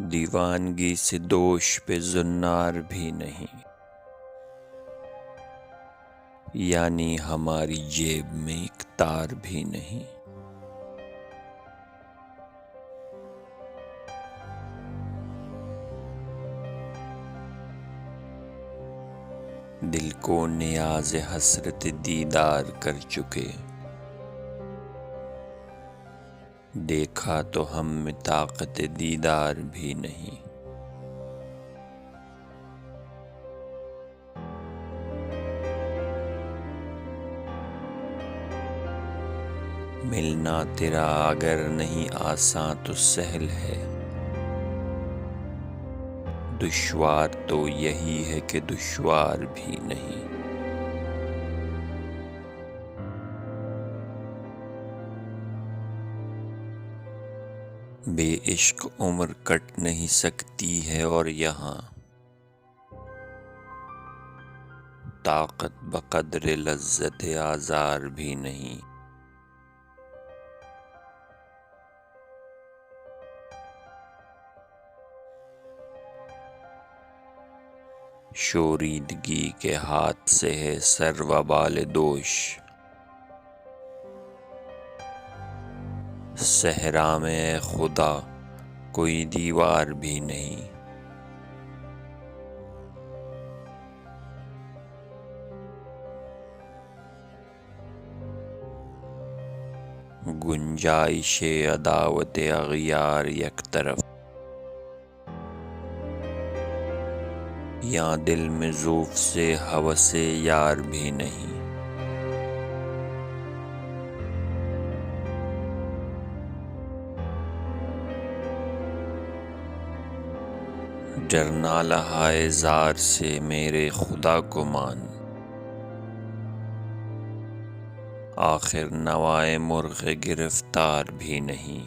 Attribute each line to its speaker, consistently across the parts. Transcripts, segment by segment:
Speaker 1: دیوانگی سے دوش پہ زنار بھی نہیں، یعنی ہماری جیب میں ایک تار بھی نہیں۔ دل کو نیاز حسرت دیدار کر چکے، دیکھا تو ہم میں طاقت دیدار بھی نہیں۔ ملنا تیرا اگر نہیں آساں تو سہل ہے، دشوار تو یہی ہے کہ دشوار بھی نہیں۔ بے عشق عمر کٹ نہیں سکتی ہے، اور یہاں طاقت بقدر لذت آزار بھی نہیں۔ شوریدگی کے ہاتھ سے ہے سر وبال دوش، صحرا میں اے خدا کوئی دیوار بھی نہیں۔ گنجائش عداوت اغیار یک طرف، یہاں دل میں زوف سے ہوس یار بھی نہیں۔ ڈرنا لہائے زار سے میرے خدا کو مان، آخر نوائے مرغ گرفتار بھی نہیں۔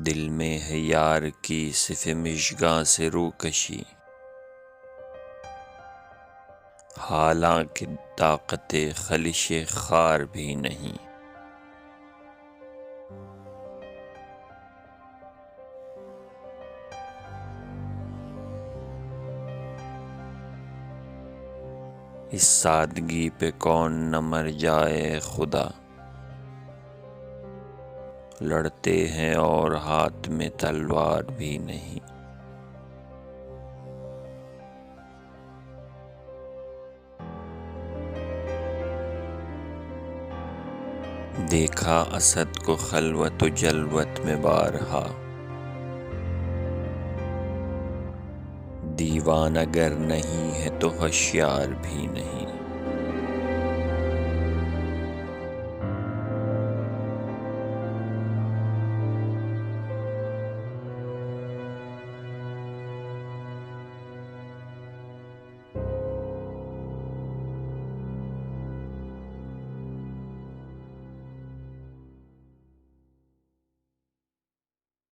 Speaker 1: دل میں ہے یار کی صف مژگاں سے روکشی، حالانکہ طاقت خلش خار بھی نہیں۔ اس سادگی پہ کون نہ مر جائے خدا، لڑتے ہیں اور ہاتھ میں تلوار بھی نہیں۔ دیکھا اسد کو خلوت و جلوت میں بارہا، دیوان اگر نہیں ہے تو ہوشیار بھی نہیں۔